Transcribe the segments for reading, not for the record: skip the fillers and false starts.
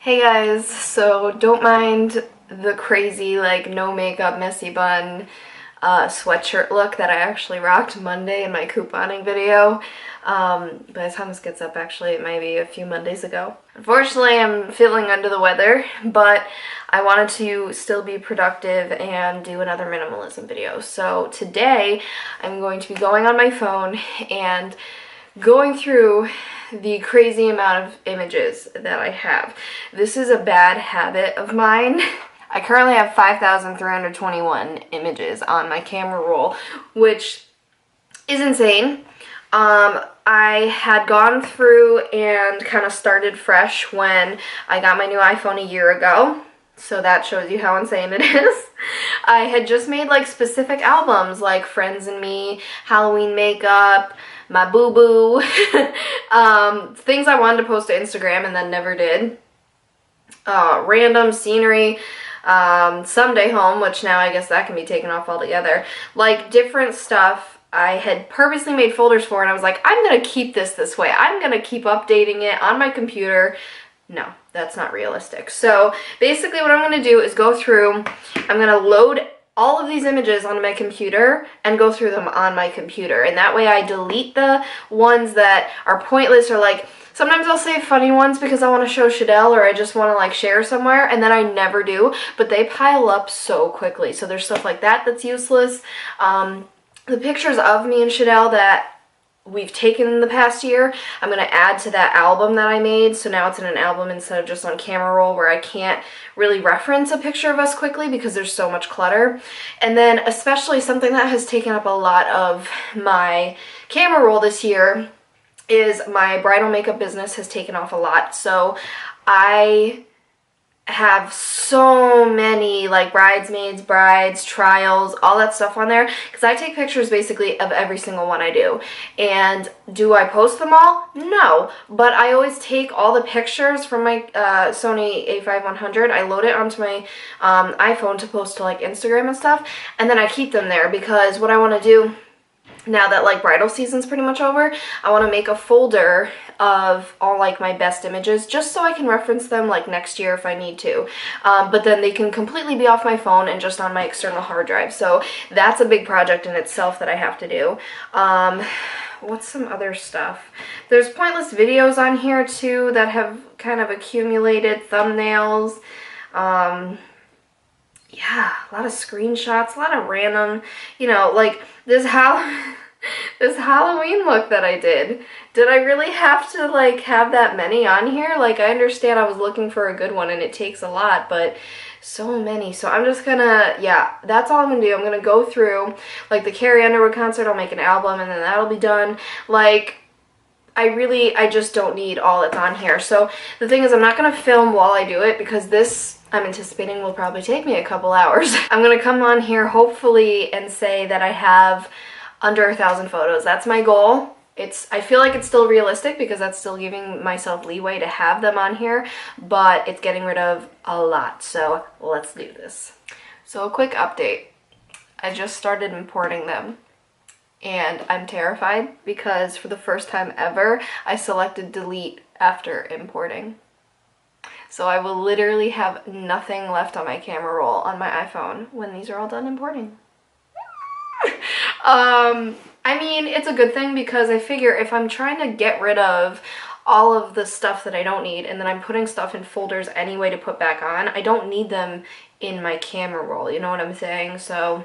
Hey guys, so don't mind the crazy like no makeup messy bun sweatshirt look that I actually rocked Monday in my couponing video. By the time this gets up, actually it might be a few Mondays ago. Unfortunately, I'm feeling under the weather, but I wanted to still be productive and do another minimalism video. So today I'm going to be going on my phone and going through the crazy amount of images that I have. This is a bad habit of mine. I currently have 5,321 images on my camera roll, which is insane. I had gone through and kind of started fresh when I got my new iPhone a year ago. So that shows you how insane it is. I had just made like specific albums like Friends and Me, Halloween Makeup, my boo-boo, things I wanted to post to Instagram and then never did. Random scenery, someday home, which now I guess that can be taken off altogether. Like different stuff I had purposely made folders for, and I was like, I'm gonna keep this way. I'm gonna keep updating it on my computer. No, that's not realistic. So basically what I'm gonna do is go through, I'm gonna load all of these images onto my computer and go through them on my computer. And that way I delete the ones that are pointless, or like, sometimes I'll save funny ones because I want to show Shadell or I just want to like share somewhere, and then I never do, but they pile up so quickly. So there's stuff like that that's useless. The pictures of me and Shadell that we've taken in the past year, I'm going to add to that album that I made, so now it's in an album instead of just on camera roll where I can't really reference a picture of us quickly because there's so much clutter. And then especially something that has taken up a lot of my camera roll this year is my bridal makeup business has taken off a lot. So I have so many like bridesmaids, brides, trials, all that stuff on there because I take pictures basically of every single one I do. And do I post them all? No, but I always take all the pictures from my Sony a5100. I load it onto my iPhone to post to like Instagram and stuff, and then I keep them there because what I want to do now that like bridal season's pretty much over, I want to make a folder of all like my best images just so I can reference them like next year if I need to. But then they can completely be off my phone and just on my external hard drive. So that's a big project in itself that I have to do. What's some other stuff? There's pointless videos on here too that have kind of accumulated, thumbnails. Yeah, a lot of screenshots, a lot of random, you know, like this this Halloween look that I did. Did I really have to like have that many on here? Like I understand I was looking for a good one and it takes a lot, but so many. So I'm just gonna, yeah, that's all I'm gonna do. I'm gonna go through like the Carrie Underwood concert, I'll make an album and then that'll be done. Like I just don't need all that's on here. So the thing is, I'm not gonna film while I do it because this I'm anticipating will probably take me a couple hours. I'm gonna come on here hopefully and say that I have under 1,000 photos. That's my goal. I feel like it's still realistic because that's still giving myself leeway to have them on here, but it's getting rid of a lot. So let's do this. So a quick update. I just started importing them and I'm terrified because for the first time ever, I selected delete after importing. So I will literally have nothing left on my camera roll on my iPhone when these are all done importing. I mean, it's a good thing because I figure if I'm trying to get rid of all of the stuff that I don't need and then I'm putting stuff in folders anyway to put back on, I don't need them in my camera roll, you know what I'm saying? So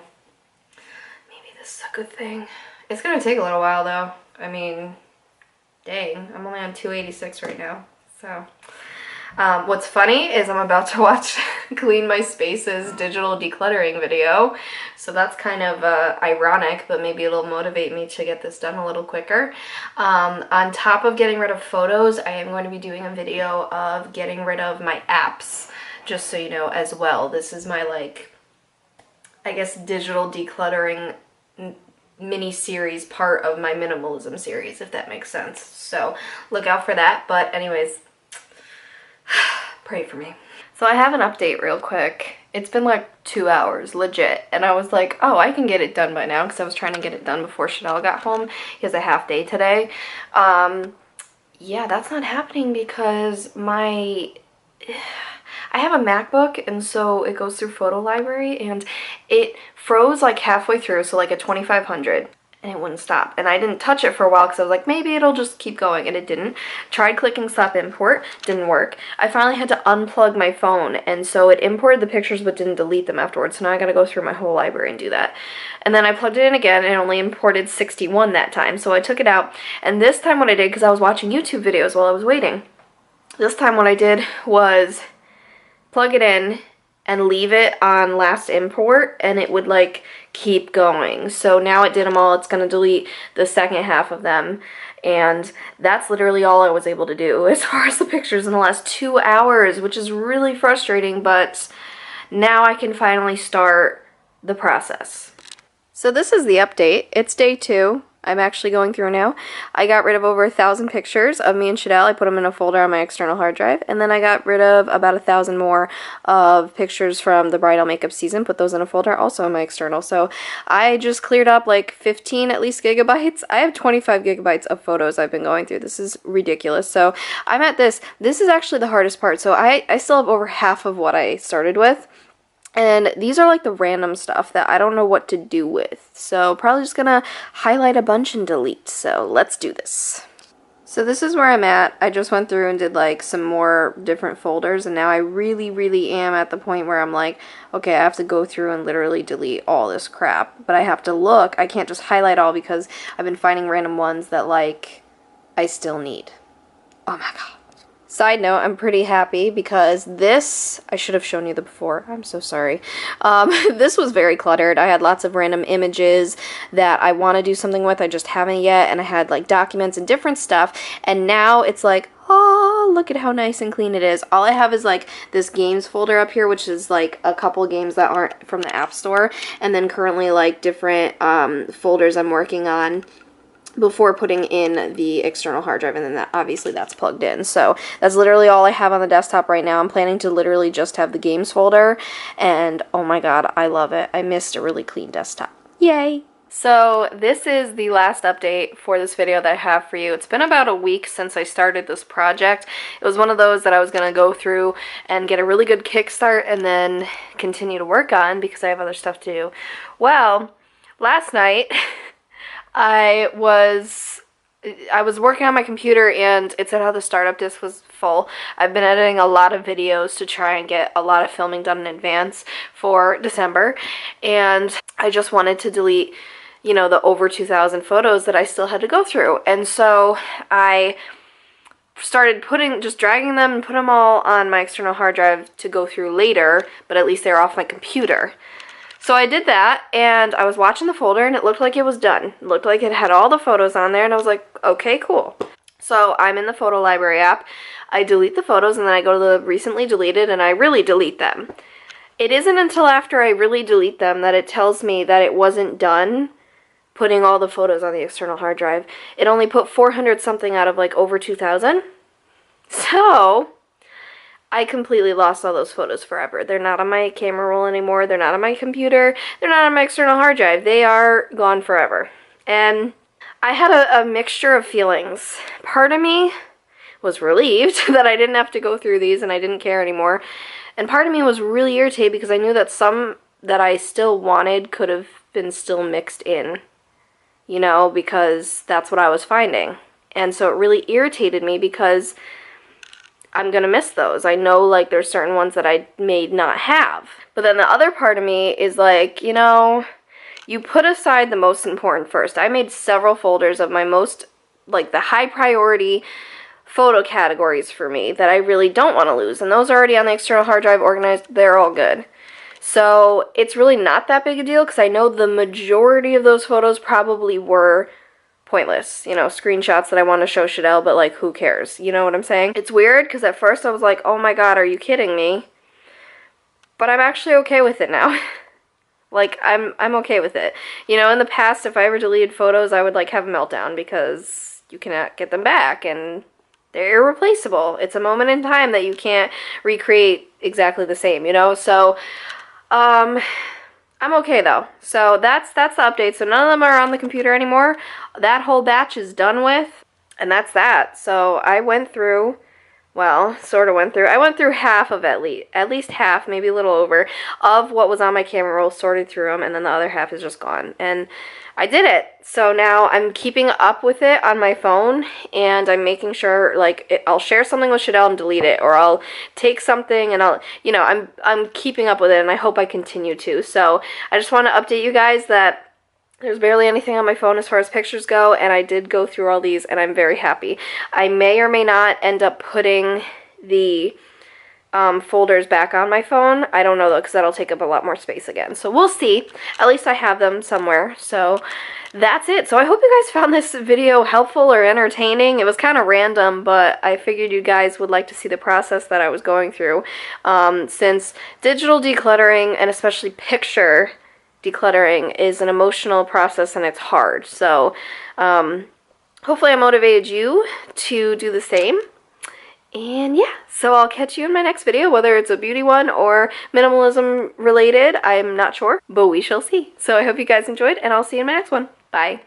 maybe this is a good thing. It's gonna take a little while though. I mean, dang, I'm only on 286 right now, so. What's funny is I'm about to watch Clean My Space's digital decluttering video, so that's kind of ironic, but maybe it'll motivate me to get this done a little quicker. On top of getting rid of photos, I am going to be doing a video of getting rid of my apps, just so you know as well. This is my, like, I guess digital decluttering mini-series part of my minimalism series, if that makes sense. So look out for that, but anyways, pray for me. So I have an update real quick. It's been like 2 hours, legit. And I was like, oh, I can get it done by now because I was trying to get it done before Shadell got home. He has a half day today. Yeah, that's not happening because my I have a MacBook, and so it goes through photo library, and it froze like halfway through, so like at 2500, and it wouldn't stop. And I didn't touch it for a while because I was like, maybe it'll just keep going, and it didn't. Tried clicking stop import, didn't work. I finally had to unplug my phone, and so it imported the pictures but didn't delete them afterwards, so now I gotta go through my whole library and do that. And then I plugged it in again, and it only imported 61 that time, so I took it out. And this time what I did, because I was watching YouTube videos while I was waiting, this time what I did was plug it in and leave it on last import, and it would like keep going. So now it did them all. It's going to delete the second half of them, and that's literally all I was able to do as far as the pictures in the last 2 hours, which is really frustrating, but now I can finally start the process. So this is the update. It's day 2. I'm actually going through now. I got rid of over 1,000 pictures of me and Shadell. I put them in a folder on my external hard drive. And then I got rid of about 1,000 more of pictures from the bridal makeup season. Put those in a folder also on my external. So I just cleared up like 15 at least gigabytes. I have 25 gigabytes of photos I've been going through. This is ridiculous. So I'm at this. This is actually the hardest part. So I still have over half of what I started with. And these are like the random stuff that I don't know what to do with. So probably just gonna highlight a bunch and delete. So let's do this. So this is where I'm at. I just went through and did like some more different folders, and now I really am at the point where I'm like, okay, I have to go through and literally delete all this crap. But I have to look. I can't just highlight all because I've been finding random ones that like I still need. Oh my god. Side note, I'm pretty happy because this, I should have shown you the before, I'm so sorry. This was very cluttered. I had lots of random images that I want to do something with, I just haven't yet, and I had like documents and different stuff, and now it's like, oh, look at how nice and clean it is. All I have is like this games folder up here, which is like a couple games that aren't from the App Store, and then currently like different folders I'm working on before putting in the external hard drive, and then that obviously that's plugged in. So that's literally all I have on the desktop right now. I'm planning to literally just have the games folder, and oh my god, I love it. I missed a really clean desktop. Yay! So this is the last update for this video that I have for you. It's been about a week since I started this project. It was one of those that I was going to go through and get a really good kickstart and then continue to work on because I have other stuff to do. Well, last night I was working on my computer and it said how the startup disk was full. I've been editing a lot of videos to try and get a lot of filming done in advance for December, and I just wanted to delete, you know, the over 2,000 photos that I still had to go through. And so I started just dragging them and put them all on my external hard drive to go through later, but at least they were off my computer. So I did that, and I was watching the folder, and it looked like it was done. It looked like it had all the photos on there, and I was like, okay, cool. So I'm in the photo library app. I delete the photos, and then I go to the recently deleted, and I really delete them. It isn't until after I really delete them that it tells me that it wasn't done putting all the photos on the external hard drive. It only put 400 something out of like over 2,000. So I completely lost all those photos forever. They're not on my camera roll anymore. They're not on my computer. They're not on my external hard drive. They are gone forever. And I had a mixture of feelings. Part of me was relieved that I didn't have to go through these and I didn't care anymore. And part of me was really irritated because I knew that some that I still wanted could have been still mixed in, you know, because that's what I was finding. And so it really irritated me because I'm gonna miss those. I know like there's certain ones that I may not have. But then the other part of me is like, you know, you put aside the most important first. I made several folders of my most, like the high priority photo categories for me that I really don't want to lose. And those are already on the external hard drive organized. They're all good. So it's really not that big a deal because I know the majority of those photos probably were pointless, you know, screenshots that I want to show Shadell, but like who cares, you know what I'm saying? It's weird because at first I was like, oh my god, are you kidding me? But I'm actually okay with it now. Like I'm okay with it. You know, in the past if I ever deleted photos I would like have a meltdown because you cannot get them back and they're irreplaceable. It's a moment in time that you can't recreate exactly the same, you know? So I'm okay though. So that's the update. So none of them are on the computer anymore. That whole batch is done with, and that's that. So I went through well, sort of went through. I went through half of at least half, maybe a little over, of what was on my camera roll, sorted through them, and then the other half is just gone. And I did it. So now I'm keeping up with it on my phone, and I'm making sure, like, I'll share something with Shadell and delete it, or I'll take something and I'll, you know, I'm keeping up with it, and I hope I continue to. So I just want to update you guys that there's barely anything on my phone as far as pictures go, and I did go through all these, and I'm very happy. I may or may not end up putting the folders back on my phone. I don't know, though, because that'll take up a lot more space again. So we'll see. At least I have them somewhere. So that's it. So I hope you guys found this video helpful or entertaining. It was kind of random, but I figured you guys would like to see the process that I was going through. Since digital decluttering, and especially picture decluttering, is an emotional process and it's hard. So hopefully I motivated you to do the same. And yeah, so I'll catch you in my next video, whether it's a beauty one or minimalism related. I'm not sure, but we shall see. So I hope you guys enjoyed, and I'll see you in my next one. Bye.